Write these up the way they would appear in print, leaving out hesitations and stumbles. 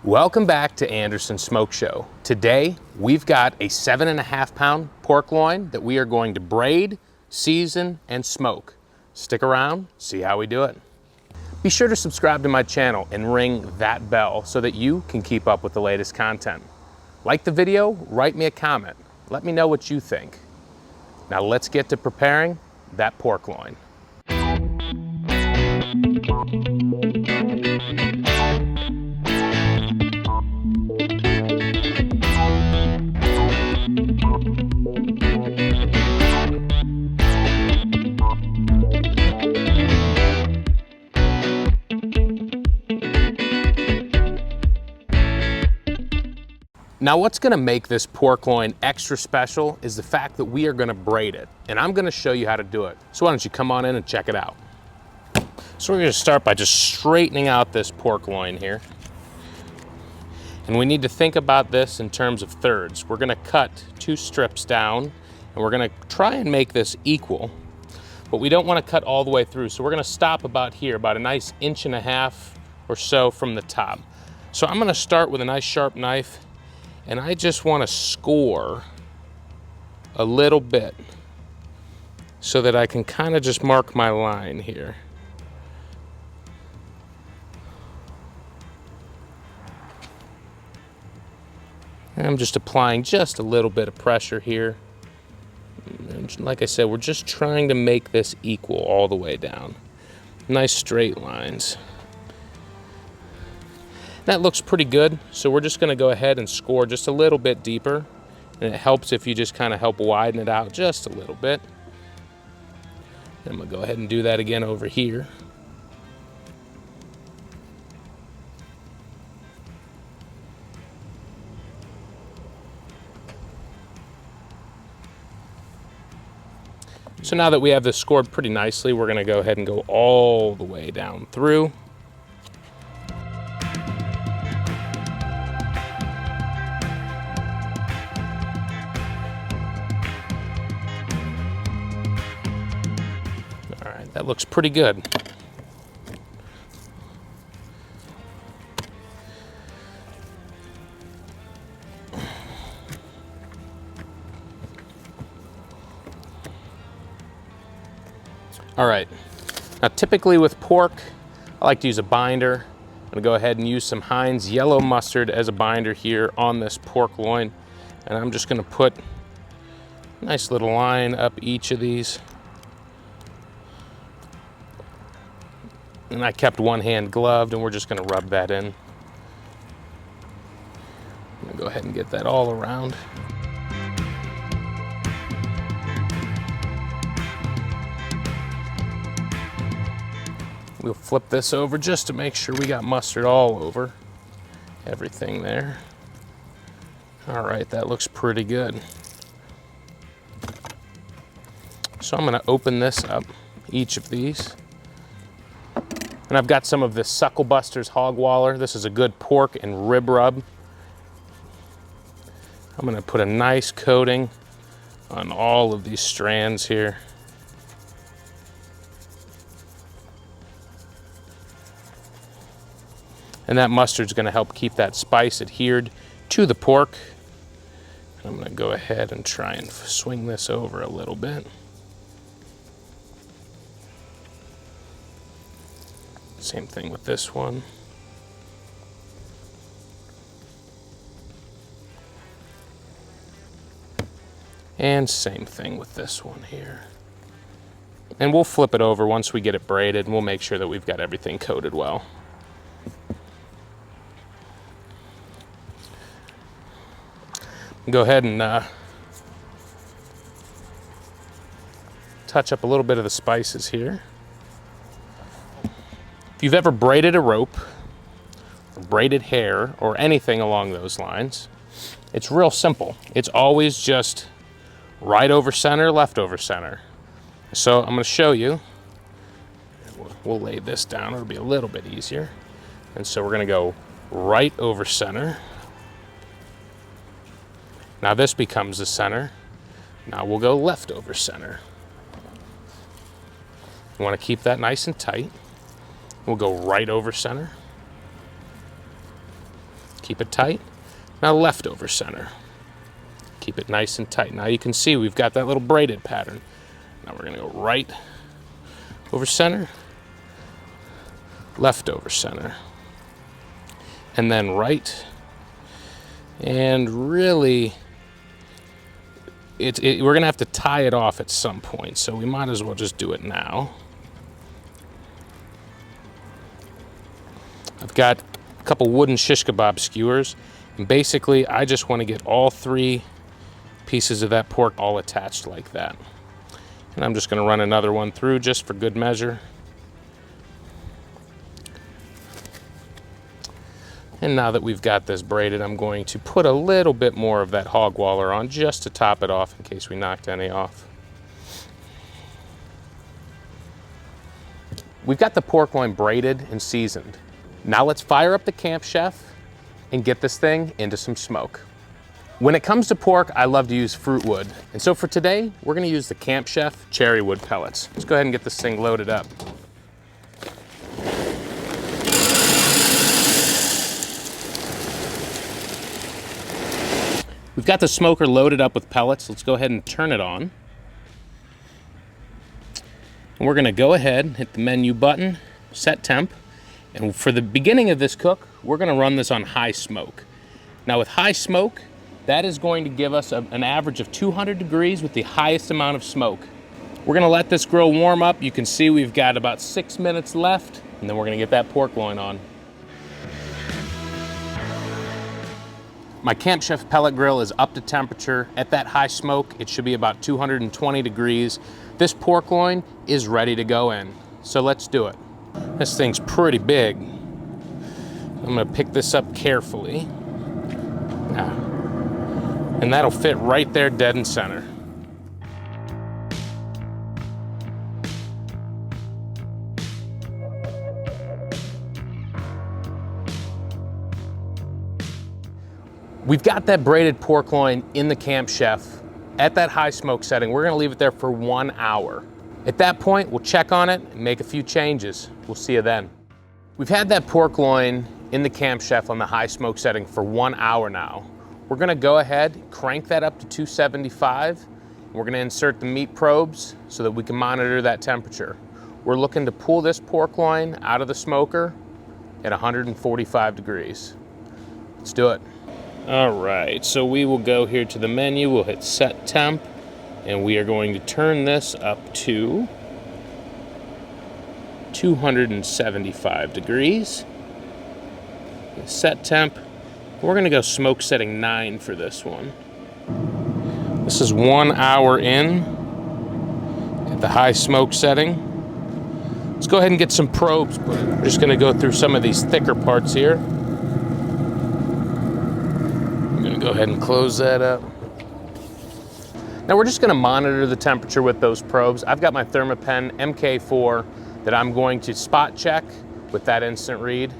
Welcome back to Anderson's Smoke Show. Today, we've got a 7.5 pound pork loin that we are going to braid, season, and smoke. Stick around, see how we do it. Be sure to subscribe to my channel and ring that bell so that you can keep up with the latest content. Like the video, write me a comment. Let me know what you think. Now let's get to preparing that pork loin. Now what's gonna make this pork loin extra special is the fact that we are gonna braid it, and I'm gonna show you how to do it. So why don't you come on in and check it out. So we're gonna start by just straightening out this pork loin here. And we need to think about this in terms of thirds. We're gonna cut 2 strips down, and we're gonna try and make this equal, but we don't wanna cut all the way through. So we're gonna stop about here, about a nice 1.5 inches or so from the top. So I'm gonna start with a nice sharp knife, and I just want to score a little bit so that I can kind of just mark my line here. And I'm just applying just a little bit of pressure here. And like I said, we're just trying to make this equal all the way down. Nice straight lines. That looks pretty good, so we're just gonna go ahead and score just a little bit deeper, and it helps if you just kind of help widen it out just a little bit. And I'm gonna go ahead and do that again over here. So now that we have this scored pretty nicely, we're gonna go ahead and go all the way down through. That looks pretty good. All right, now typically with pork, I like to use a binder. I'm gonna go ahead and use some Heinz yellow mustard as a binder here on this pork loin. And I'm just gonna put a nice little line up each of these. And I kept one hand gloved, and we're just gonna rub that in. I'm gonna go ahead and get that all around. We'll flip this over just to make sure we got mustard all over everything there. All right, that looks pretty good. So I'm gonna open this up, each of these. And I've got some of this Sucklebusters Hog Waller. This is a good pork and rib rub. I'm gonna put a nice coating on all of these strands here. And that mustard's gonna help keep that spice adhered to the pork. I'm gonna go ahead and try and swing this over a little bit. Same thing with this one. And same thing with this one here. And we'll flip it over once we get it braided, and we'll make sure that we've got everything coated well. Go ahead and touch up a little bit of the spices here. If you've ever braided a rope, or braided hair, or anything along those lines, it's real simple. It's always just right over center, left over center. So I'm gonna show you. We'll lay this down, it'll be a little bit easier. And so we're gonna go right over center. Now this becomes the center. Now we'll go left over center. You wanna keep that nice and tight. We'll go right over center. Keep it tight. Now leftover center. Keep it nice and tight. Now you can see we've got that little braided pattern. Now we're gonna go right over center, leftover center, and then right. And really, we're gonna have to tie it off at some point, so we might as well just do it now. I've got a couple wooden shish kebab skewers, and basically I just want to get all 3 pieces of that pork all attached like that. And I'm just going to run another one through just for good measure. And now that we've got this braided, I'm going to put a little bit more of that hog waller on just to top it off in case we knocked any off. We've got the pork loin braided and seasoned. Now let's fire up the Camp Chef and get this thing into some smoke. When it comes to pork, I love to use fruit wood. And so for today, we're gonna use the Camp Chef cherry wood pellets. Let's go ahead and get this thing loaded up. We've got the smoker loaded up with pellets. Let's go ahead and turn it on. And we're gonna go ahead, hit the menu button, set temp. And for the beginning of this cook, we're gonna run this on high smoke. Now with high smoke, that is going to give us an average of 200 degrees with the highest amount of smoke. We're gonna let this grill warm up. You can see we've got about 6 minutes left, and then we're gonna get that pork loin on. My Camp Chef Pellet Grill is up to temperature. At that high smoke, it should be about 220 degrees. This pork loin is ready to go in. So let's do it. This thing's pretty big. I'm gonna pick this up carefully. And that'll fit right there dead in center. We've got that braided pork loin in the Camp Chef at that high smoke setting. We're gonna leave it there for 1 hour. At that point, we'll check on it and make a few changes. We'll see you then. We've had that pork loin in the Camp Chef on the high smoke setting for 1 hour now. We're gonna go ahead, crank that up to 275. We're gonna insert the meat probes so that we can monitor that temperature. We're looking to pull this pork loin out of the smoker at 145 degrees. Let's do it. All right, so we will go here to the menu, we'll hit set temp, and we are going to turn this up to 275 degrees. Set temp. We're gonna go smoke setting 9 for this one. This is 1 hour in at the high smoke setting. Let's go ahead and get some probes put in. We're just gonna go through some of these thicker parts here. I'm gonna go ahead and close that up. Now we're just gonna monitor the temperature with those probes. I've got my Thermapen MK4 that I'm going to spot check with that instant read.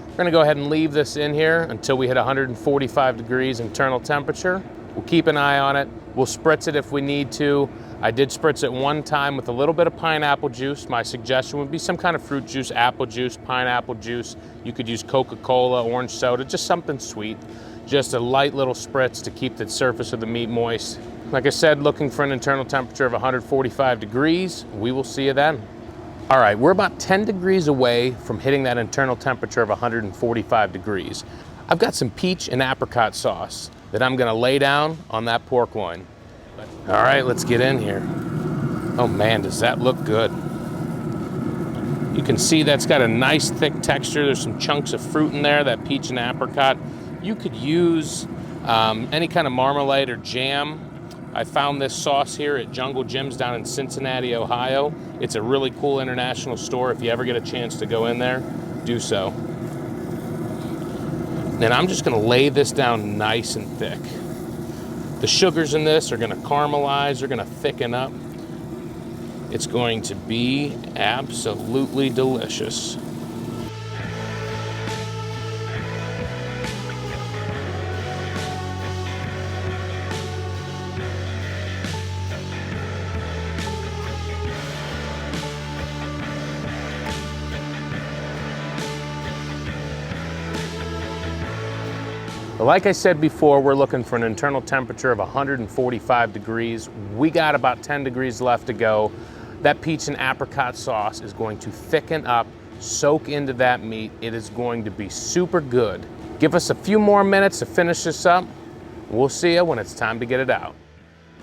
We're gonna go ahead and leave this in here until we hit 145 degrees internal temperature. We'll keep an eye on it. We'll spritz it if we need to. I did spritz it one time with a little bit of pineapple juice. My suggestion would be some kind of fruit juice, apple juice, pineapple juice. You could use Coca-Cola, orange soda, just something sweet. Just a light little spritz to keep the surface of the meat moist. Like I said, looking for an internal temperature of 145 degrees. We will see you then. All right, we're about 10 degrees away from hitting that internal temperature of 145 degrees. I've got some peach and apricot sauce that I'm gonna lay down on that pork loin. All right, let's get in here. Oh man, does that look good. You can see that's got a nice thick texture. There's some chunks of fruit in there, that peach and apricot. You could use any kind of marmalade or jam. I found this sauce here at Jungle Jim's down in Cincinnati, Ohio. It's a really cool international store. If you ever get a chance to go in there, do so. And I'm just gonna lay this down nice and thick. The sugars in this are gonna caramelize, they're gonna thicken up. It's going to be absolutely delicious. But like I said before, we're looking for an internal temperature of 145 degrees. We got about 10 degrees left to go. That peach and apricot sauce is going to thicken up, soak into that meat. It is going to be super good. Give us a few more minutes to finish this up. We'll see you when it's time to get it out.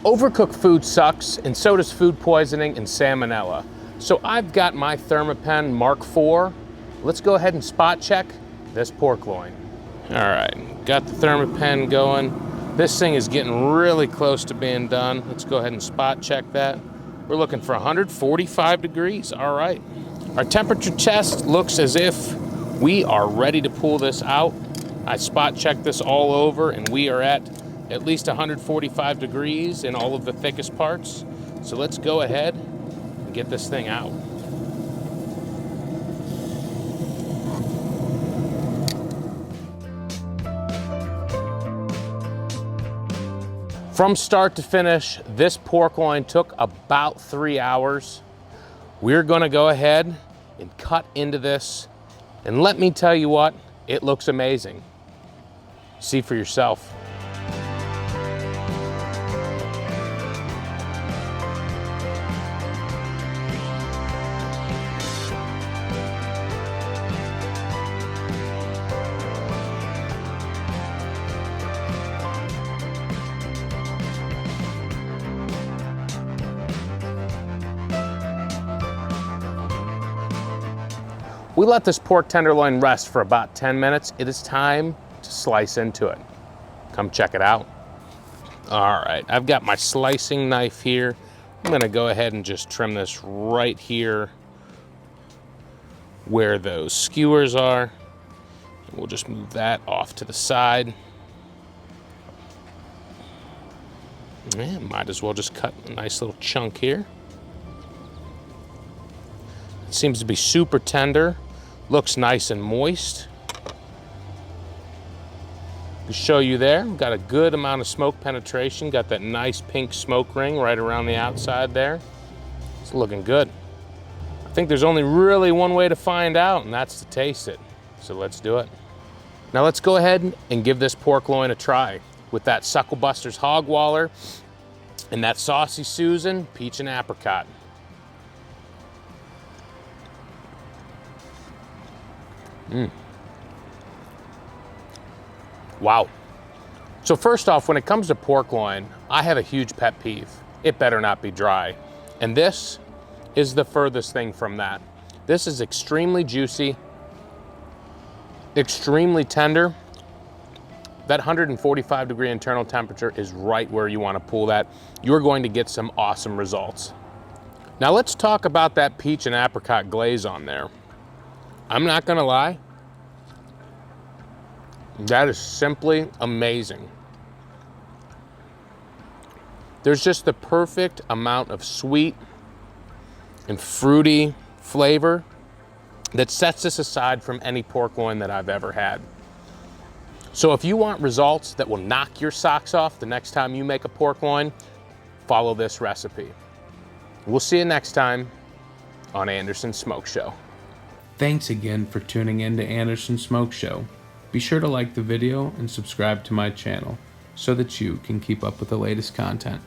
Overcooked food sucks, and so does food poisoning and salmonella. So I've got my Thermapen Mark IV. Let's go ahead and spot check this pork loin. All right, got the Thermapen going. This thing is getting really close to being done. Let's go ahead and spot check that. We're looking for 145 degrees, all right. Our temperature test looks as if we are ready to pull this out. I spot checked this all over and we are at least 145 degrees in all of the thickest parts. So let's go ahead and get this thing out. From start to finish, this pork loin took about 3 hours. We're gonna go ahead and cut into this. And let me tell you what, it looks amazing. See for yourself. We let this pork tenderloin rest for about 10 minutes. It is time to slice into it. Come check it out. All right, I've got my slicing knife here. I'm gonna go ahead and just trim this right here where those skewers are. We'll just move that off to the side. And might as well just cut a nice little chunk here. It seems to be super tender. Looks nice and moist. To show you there, got a good amount of smoke penetration. Got that nice pink smoke ring right around the outside there. It's looking good. I think there's only really one way to find out, and that's to taste it. So let's do it. Now let's go ahead and give this pork loin a try with that Sucklebusters Hog Waller and that Saucy Susan peach and apricot. Wow. So first off, when it comes to pork loin, I have a huge pet peeve. It better not be dry. And this is the furthest thing from that. This is extremely juicy, extremely tender. That 145 degree internal temperature is right where you want to pull that. You're going to get some awesome results. Now let's talk about that peach and apricot glaze on there. I'm not gonna lie, that is simply amazing. There's just the perfect amount of sweet and fruity flavor that sets this aside from any pork loin that I've ever had. So if you want results that will knock your socks off the next time you make a pork loin, follow this recipe. We'll see you next time on Anderson's Smoke Show. Thanks again for tuning in to Anderson's Smoke Show. Be sure to like the video and subscribe to my channel so that you can keep up with the latest content.